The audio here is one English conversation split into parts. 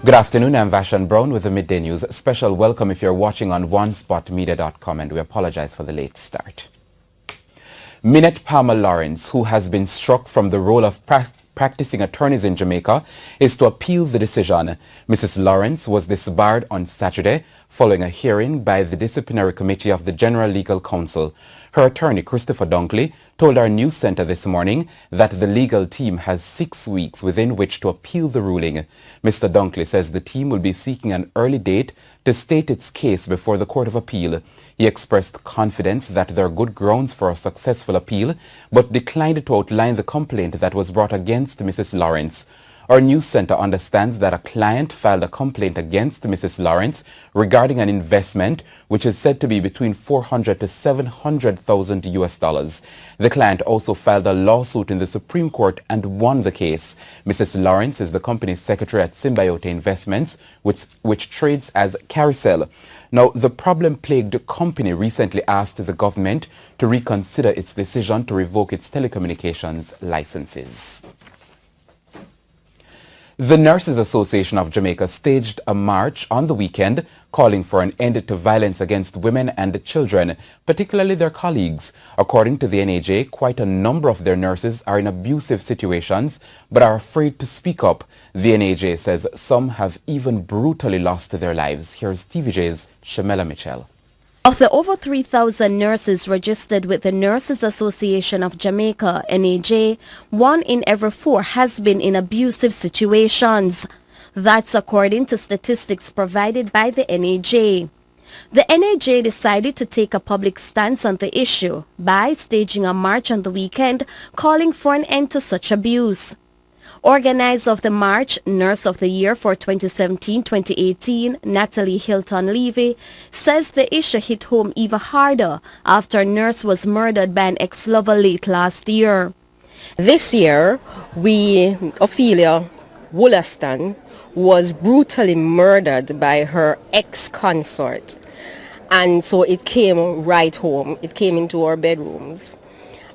Good afternoon, I'm Vashan Brown with the Midday News. Special welcome if you're watching on onespotmedia.com, and we apologize for the late start. Minette Palmer Lawrence, who has been struck from the role of practicing attorneys in Jamaica, is to appeal the decision. Mrs. Lawrence was disbarred on Saturday following a hearing by the Disciplinary Committee of the General Legal Counsel. Her attorney, Christopher Dunkley, told our news center this morning that the legal team has 6 weeks within which to appeal the ruling. Mr. Dunkley says the team will be seeking an early date to state its case before the Court of Appeal. He expressed confidence that there are good grounds for a successful appeal, but declined to outline the complaint that was brought against Mrs. Lawrence. Our news center understands that a client filed a complaint against Mrs. Lawrence regarding an investment which is said to be between $400,000 to $700,000 US. The client also filed a lawsuit in the Supreme Court and won the case. Mrs. Lawrence is the company's secretary at Symbiote Investments, which trades as Carousel. Now, the problem-plagued company recently asked the government to reconsider its decision to revoke its telecommunications licenses. The Nurses Association of Jamaica staged a march on the weekend calling for an end to violence against women and children, particularly their colleagues. According to the NAJ, quite a number of their nurses are in abusive situations but are afraid to speak up. The NAJ says some have even brutally lost their lives. Here's TVJ's Shamela Mitchell. Of the over 3,000 nurses registered with the Nurses Association of Jamaica, NAJ, 1 in every 4 has been in abusive situations. That's according to statistics provided by the NAJ. The NAJ decided to take a public stance on the issue by staging a march on the weekend calling for an end to such abuse. Organizer of the march, Nurse of the Year for 2017-2018, Natalie Hilton-Levy, says the issue hit home even harder after a nurse was murdered by an ex-lover late last year. This year, Ophelia Wollaston was brutally murdered by her ex-consort. And so it came right home. It came into our bedrooms.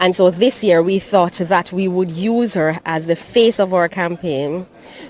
And so this year we thought that we would use her as the face of our campaign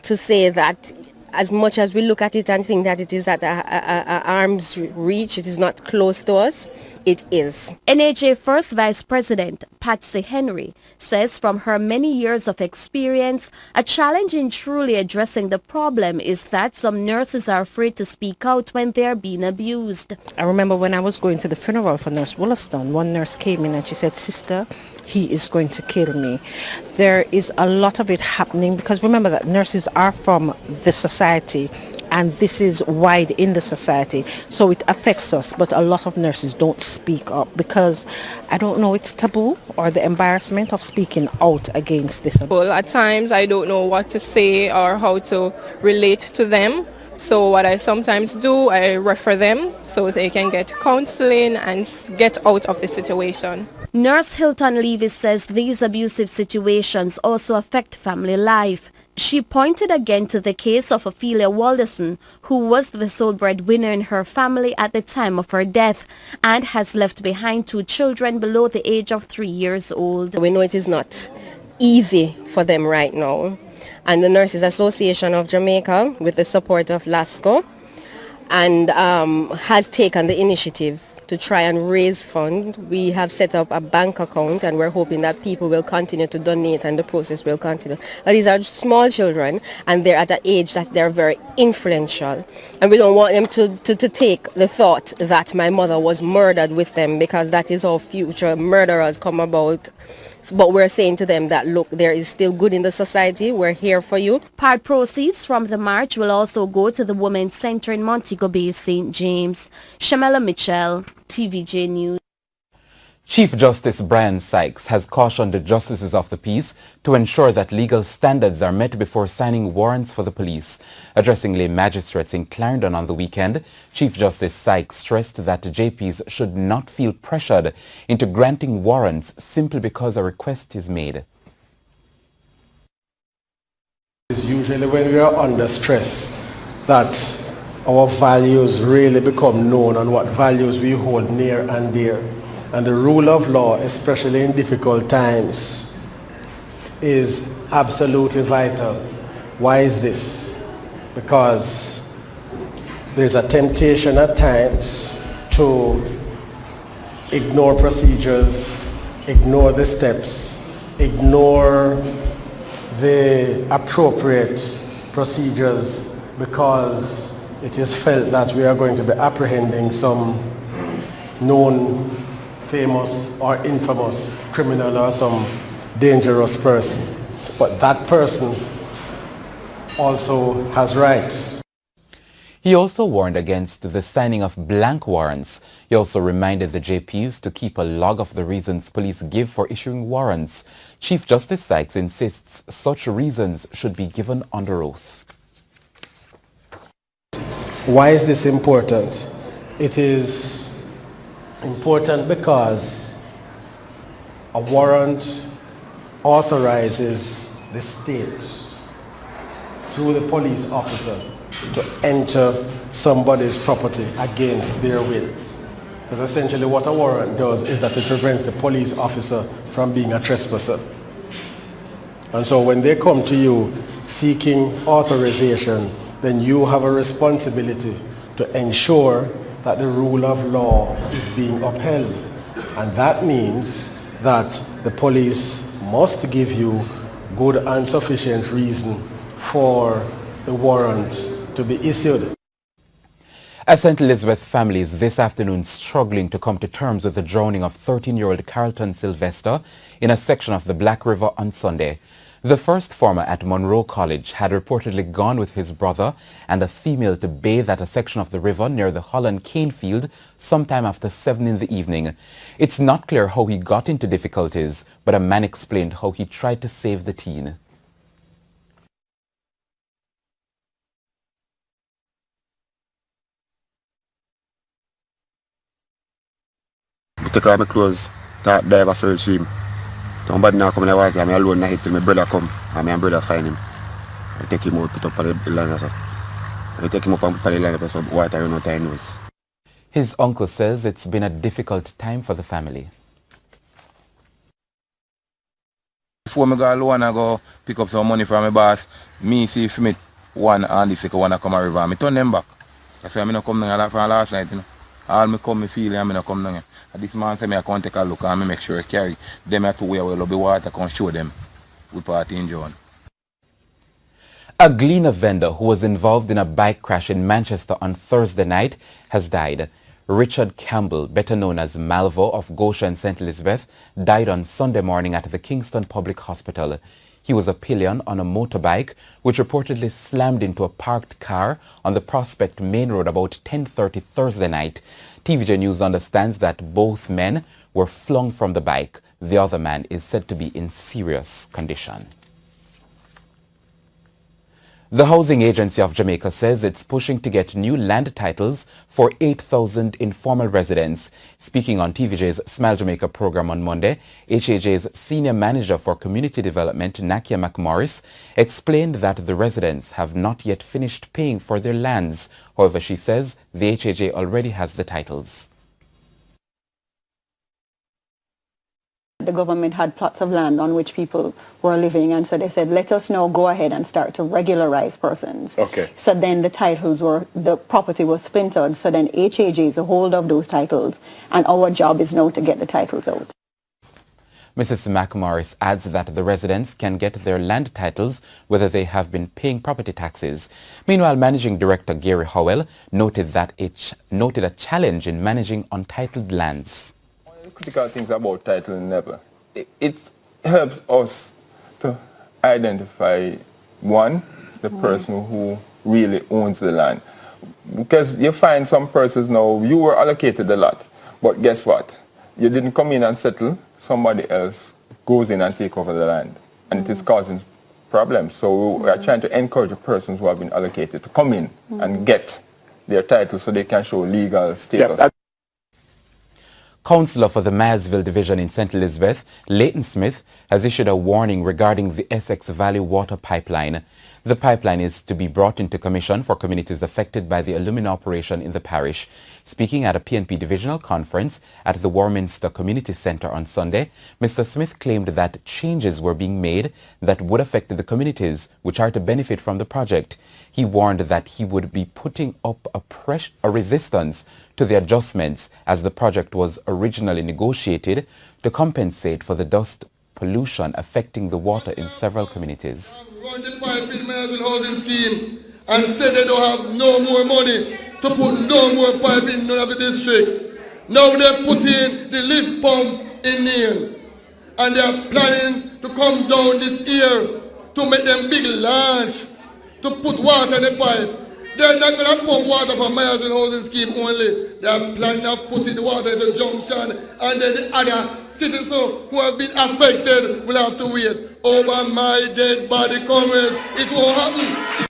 to say that as much as we look at it and think that it is at arm's reach, it is not close to us, it is. NAJ First Vice President Patsy Henry says from her many years of experience, a challenge in truly addressing the problem is that some nurses are afraid to speak out when they are being abused. I remember when I was going to the funeral for Nurse Wollaston, one nurse came in and she said, "Sister, he is going to kill me." There is a lot of it happening because remember that nurses are from the society and this is wide in the society, so it affects us, but a lot of nurses don't speak up because I don't know, it's taboo or the embarrassment of speaking out against this. Well, at times I don't know what to say or how to relate to them. So what I sometimes do, I refer them so they can get counseling and get out of the situation. Nurse Hilton-Levy says these abusive situations also affect family life. She pointed again to the case of Ophelia Walderson, who was the sole breadwinner in her family at the time of her death and has left behind 2 children below the age of 3 years old. We know it is not easy for them right now. And the Nurses Association of Jamaica, with the support of LASCO, and has taken the initiative to try and raise funds. We have set up a bank account and we're hoping that people will continue to donate and the process will continue. But these are small children and they're at an age that they're very influential. And we don't want them to take the thought that my mother was murdered with them, because that is how future murderers come about. But we're saying to them that, look, there is still good in the society. We're here for you. Part proceeds from the march will also go to the Women's Center in Montego Bay, St. James. Shamela Mitchell, TVJ News. Chief Justice Brian Sykes has cautioned the justices of the peace to ensure that legal standards are met before signing warrants for the police. Addressing lay magistrates in Clarendon on the weekend, Chief Justice Sykes stressed that JPs should not feel pressured into granting warrants simply because a request is made. It's usually when we are under stress that our values really become known and what values we hold near and dear. And the rule of law, especially in difficult times, is absolutely vital. Why is this? because there's a temptation at times to ignore procedures, ignore the steps, ignore the appropriate procedures because it is felt that we are going to be apprehending some known, famous or infamous criminal or some dangerous person. But that person also has rights. He also warned against the signing of blank warrants. He also reminded the JPs to keep a log of the reasons police give for issuing warrants. Chief Justice Sykes insists such reasons should be given under oath. Why is this important? It is important because a warrant authorizes the state through the police officer to enter somebody's property against their will. Because essentially what a warrant does is that it prevents the police officer from being a trespasser. And so when they come to you seeking authorization, then you have a responsibility to ensure that the rule of law is being upheld. And that means that the police must give you good and sufficient reason for the warrant to be issued. A St. Elizabeth family is this afternoon struggling to come to terms with the drowning of 13-year-old Carlton Sylvester in a section of the Black River on Sunday. The first former at Monroe College had reportedly gone with his brother and a female to bathe at a section of the river near the Holland Cane Field sometime after 7 in the evening. It's not clear how he got into difficulties, but a man explained how he tried to save the teen. I take off my clothes, start dive a search him. Somebody now come in the water, I'm alone now till my brother come, and my brother find him. I take him out, put up on the line, so. I take him up and put on the line, so water run out of his nose. His uncle says it's been a difficult time for the family. Before I go alone, I go pick up some money from my boss. Me see if me one and the second one I come a river, I turn them back. That's why I don't come down from last night, you know. All me come, me feel, and I don't come down here. And this man say me I come take a look and me make sure I carry them to where we love the water, can show them we party in John. A Gleaner vendor who was involved in a bike crash in Manchester on Thursday night has died. Richard Campbell, better known as Malvo of Goshen, St. Elizabeth, died on Sunday morning at the Kingston Public Hospital. He was a pillion on a motorbike which reportedly slammed into a parked car on the Prospect Main Road about 10:30 Thursday night. TVJ News understands that both men were flung from the bike. The other man is said to be in serious condition. The Housing Agency of Jamaica says it's pushing to get new land titles for 8,000 informal residents. Speaking on TVJ's Smile Jamaica program on Monday, HAJ's Senior Manager for Community Development, Nakia McMorris, explained that the residents have not yet finished paying for their lands. However, she says the HAJ already has the titles. The government had plots of land on which people were living, and so they said, let us now go ahead and start to regularize persons. Okay. So then the property was splintered, so then HAJ is a hold of those titles, and our job is now to get the titles out. Mrs. McMorris adds that the residents can get their land titles whether they have been paying property taxes. Meanwhile, Managing Director Gary Howell noted a challenge in managing untitled lands. Critical things about title never. It helps us to identify, one, the person who really owns the land. Because you find some persons now, you were allocated a lot, but guess what? You didn't come in and settle, somebody else goes in and take over the land. And it is causing problems. So we are trying to encourage the persons who have been allocated to come in and get their title so they can show legal status. Yep. Councillor for the Mayersville Division in St. Elizabeth, Leighton Smith, has issued a warning regarding the Essex Valley water pipeline. The pipeline is to be brought into commission for communities affected by the alumina operation in the parish. Speaking at a PNP divisional conference at the Warminster Community Centre on Sunday, Mr. Smith claimed that changes were being made that would affect the communities which are to benefit from the project. He warned that he would be putting up a resistance to the adjustments as the project was originally negotiated to compensate for the dust pollution affecting the water in several communities. Run the pipe in my housing scheme and say they don't have no more money to put no more pipe in none of the district. Now they put in the lift pump in here and they are planning to come down this year to make them big launch to put water in the pipe. They're not going to pump water from my housing scheme only. They are planning to put in the water in the junction and then the other citizens who have been affected will have to wait. Over my dead body comments, it won't happen.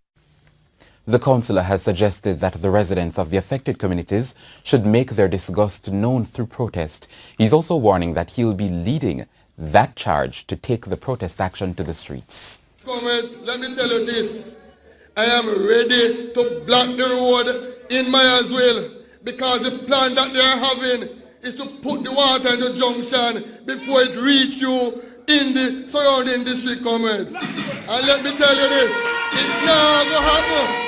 The councillor has suggested that the residents of the affected communities should make their disgust known through protest. He's also warning that he'll be leading that charge to take the protest action to the streets. Comments, let me tell you this. I am ready to block the road in Mayasville because the plan that they are having is to put the water in the junction before it reach you in the surrounding district comments. And let me tell you this, it's not going to happen.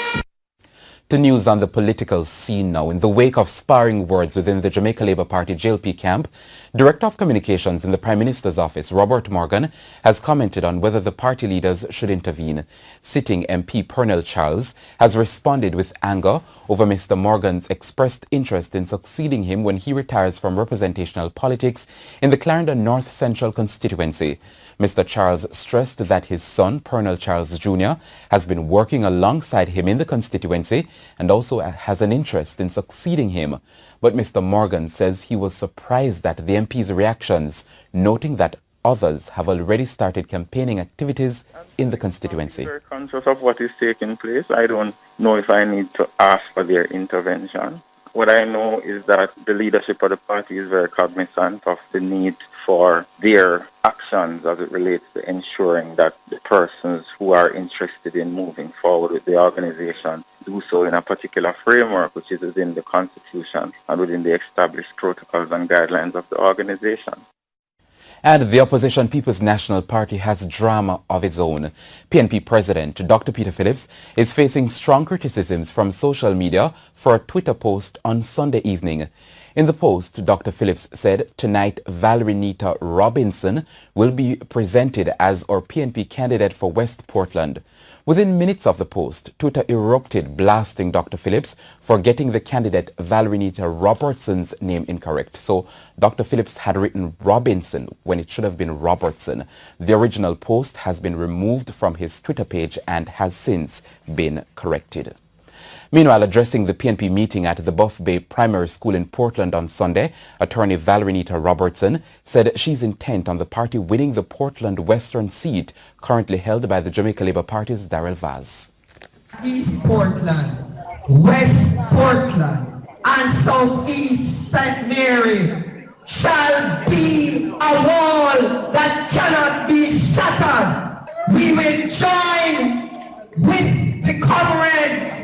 To news on the political scene now. In the wake of sparring words within the Jamaica Labour Party JLP camp, Director of Communications in the Prime Minister's office, Robert Morgan, has commented on whether the party leaders should intervene. Sitting MP Pernell Charles has responded with anger over Mr. Morgan's expressed interest in succeeding him when he retires from representational politics in the Clarendon North Central constituency. Mr. Charles stressed that his son, Pernell Charles Jr., has been working alongside him in the constituency and also has an interest in succeeding him. But Mr. Morgan says he was surprised at the MP's reactions, noting that others have already started campaigning activities in the constituency. I'm very conscious of what is taking place. I don't know if I need to ask for their intervention. What I know is that the leadership of the party is very cognizant of the need for their actions as it relates to ensuring that the persons who are interested in moving forward with the organization do so in a particular framework which is within the Constitution and within the established protocols and guidelines of the organization. And the opposition People's National Party has drama of its own. PNP President Dr. Peter Phillips is facing strong criticisms from social media for a Twitter post on Sunday evening. In the post, Dr. Phillips said tonight Valerie Nita Robinson will be presented as our PNP candidate for West Portland. Within minutes of the post, Twitter erupted blasting Dr. Phillips for getting the candidate Valerie Nita Robertson's name incorrect. So Dr. Phillips had written Robinson when it should have been Robertson. The original post has been removed from his Twitter page and has since been corrected. Meanwhile, addressing the PNP meeting at the Buff Bay Primary School in Portland on Sunday, attorney Valerie Nita Robertson said she's intent on the party winning the Portland Western seat currently held by the Jamaica Labour Party's Darrell Vaz. East Portland, West Portland, and Southeast St. Mary shall be a wall that cannot be shattered. We will join with the comrades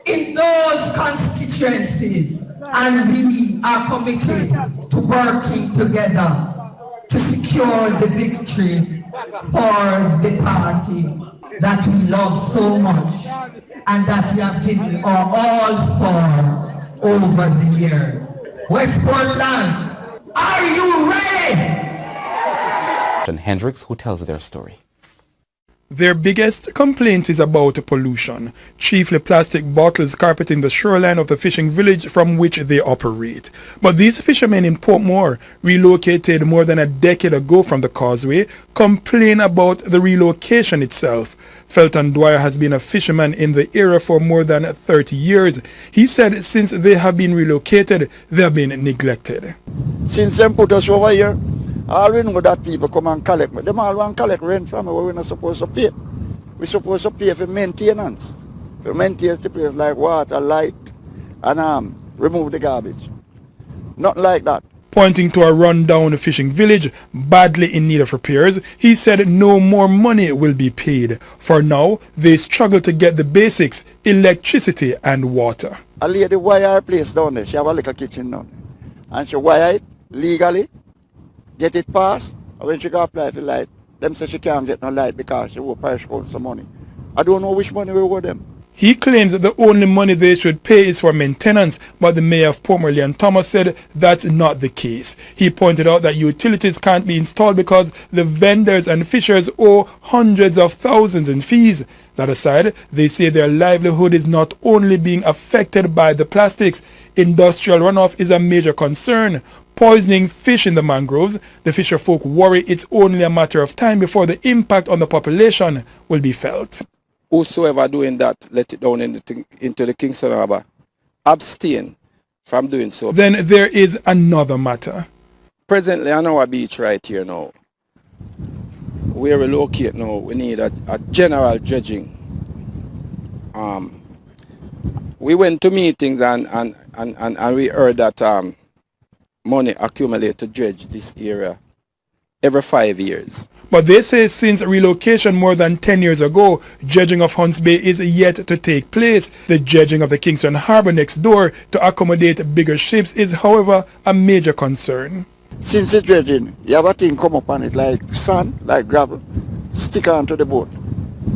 in those constituencies, and we are committed to working together to secure the victory for the party that we love so much and that we have given our all for over the years. West Portland, are you ready? And Hendricks, who tells their story. Their biggest complaint is about pollution, chiefly plastic bottles carpeting the shoreline of the fishing village from which they operate. But these fishermen in Portmore, relocated more than a decade ago from the causeway, complain about the relocation itself. Felton Dwyer has been a fisherman in the area for more than 30 years. He said since they have been relocated, they have been neglected. Since them put us over here, all we know that people come and collect. Them all want to collect rent from us, we're not supposed to pay. We're supposed to pay for maintenance. For maintain the place like water, light, and remove the garbage. Nothing like that. Pointing to a run-down fishing village badly in need of repairs, he said no more money will be paid. For now, they struggle to get the basics, electricity and water. A lady wire her place down there. She have a little kitchen down there. And she wire it legally, get it passed, and when she go apply for light, them say she can't get no light because she owe parish council money. I don't know which money we owe them. He claims that the only money they should pay is for maintenance, but the mayor of Port Moreland, Thomas, said that's not the case. He pointed out that utilities can't be installed because the vendors and fishers owe hundreds of thousands in fees. That aside, they say their livelihood is not only being affected by the plastics. Industrial runoff is a major concern. Poisoning fish in the mangroves, the fisher folk worry it's only a matter of time before the impact on the population will be felt. Whosoever doing that, let it down into the Kingston Harbour. Abstain from doing so. Then there is another matter. Presently on our beach right here now, where we locate now, we need a general dredging. We went to meetings and we heard that money accumulate to dredge this area every 5 years. But they say since relocation more than 10 years ago, dredging of Hunts Bay is yet to take place. The dredging of the Kingston Harbour next door to accommodate bigger ships is, however, a major concern. Since the dredging, you have a thing come up on it like sand, like gravel, stick onto the boat.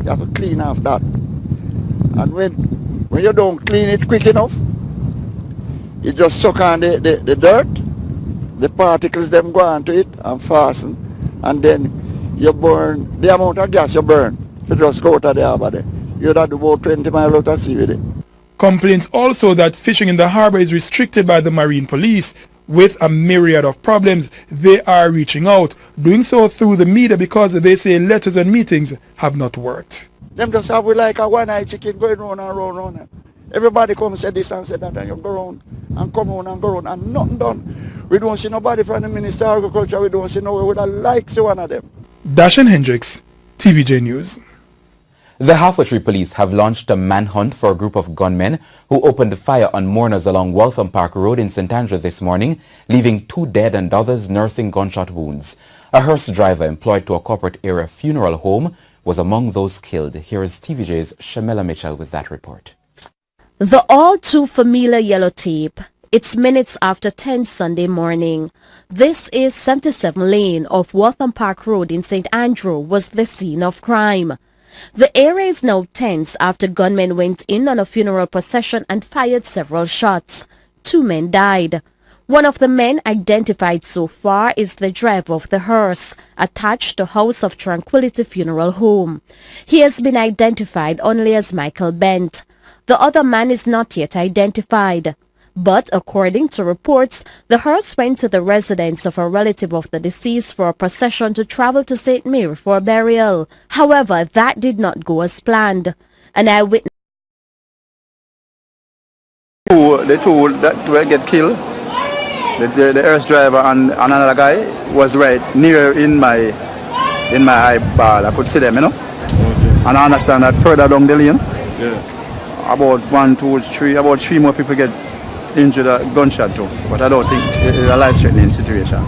You have to clean off that. And when you don't clean it quick enough, you just suck on the dirt, the particles them go onto it and fasten, and then you burn the amount of gas you burn. If you just go out of the harbour there, you'd have to about 20 miles out of sea with it. Complaints also that fishing in the harbour is restricted by the Marine Police. With a myriad of problems, they are reaching out, doing so through the media because they say letters and meetings have not worked. Them just have like a one-eyed chicken going round and round and round. Everybody come say this and say that, and you go round and come round and go round and nothing done. We don't see nobody from the Minister of Agriculture, we don't see nobody with a like to one of them. Dashan Hendricks, TVJ News. The Halfway Tree Police have launched a manhunt for a group of gunmen who opened fire on mourners along Waltham Park Road in St. Andrew this morning, leaving 2 dead and others nursing gunshot wounds. A hearse driver employed to a corporate area funeral home was among those killed. Here is TVJ's Shamela Mitchell with that report. The all too familiar yellow tape. It's minutes after 10 Sunday morning. This is 77 Lane of Waltham Park Road in St. Andrew was the scene of crime. The area is now tense after gunmen went in on a funeral procession and fired several shots. 2 men died. One of the men identified so far is the driver of the hearse attached to House of Tranquility Funeral Home. He has been identified only as Michael Bent. The other man is not yet identified. But according to reports, the hearse went to the residence of a relative of the deceased for a procession to travel to St. Mary for burial. However, that did not go as planned. An eyewitness. The two that will get killed, the hearse driver and another guy was right near in my eyeball. I could see them, you know. Okay. And I understand that further down the lane, about 1, 2, 3, about 3 more people get injured a gunshot too, but I don't think it's a life-threatening situation.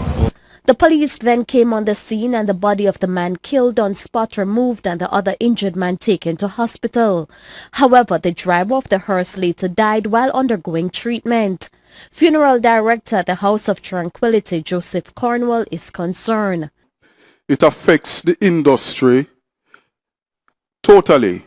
The police then came on the scene and the body of the man killed on spot removed and the other injured man taken to hospital. However, the driver of the hearse later died while undergoing treatment. Funeral director at the House of Tranquility, Joseph Cornwall, is concerned. It affects the industry totally.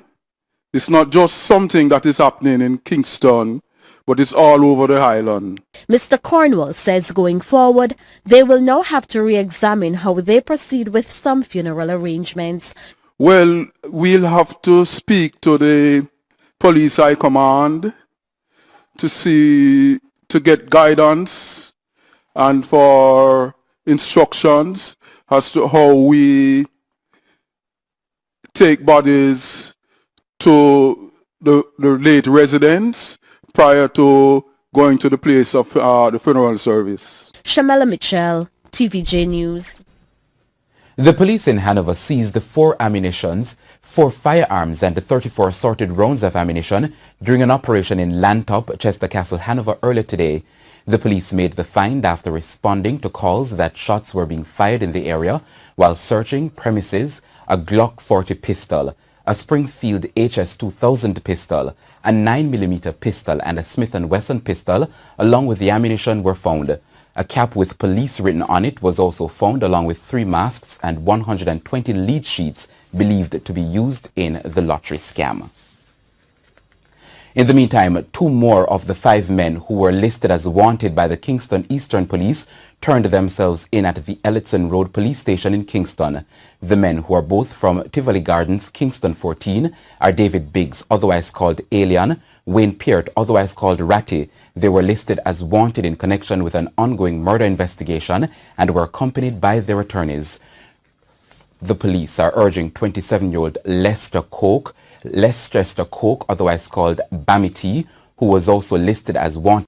It's not just something that is happening in Kingston, but it's all over the island. Mr. Cornwall says going forward, they will now have to re-examine how they proceed with some funeral arrangements. Well, we'll have to speak to the police high command to get guidance and for instructions as to how we take bodies to the late residents prior to going to the place of the funeral service. Shamela Mitchell, TVJ News. The police in Hanover seized 4 ammunitions, 4 firearms and 34 assorted rounds of ammunition during an operation in Lantop, Chester Castle, Hanover earlier today. The police made the find after responding to calls that shots were being fired in the area while searching premises. A Glock 40 pistol, a Springfield HS-2000 pistol, a 9mm pistol and a Smith & Wesson pistol along with the ammunition were found. A cap with police written on it was also found along with 3 masks and 120 lead sheets believed to be used in the lottery scam. In the meantime, 2 more of the 5 men who were listed as wanted by the Kingston Eastern Police turned themselves in at the Ellitson Road Police Station in Kingston. The men, who are both from Tivoli Gardens, Kingston 14, are David Biggs, otherwise called Alien, Wayne Peart, otherwise called Ratty. They were listed as wanted in connection with an ongoing murder investigation and were accompanied by their attorneys. The police are urging 27-year-old Lester Coke, otherwise called Bamity, who was also listed as wanted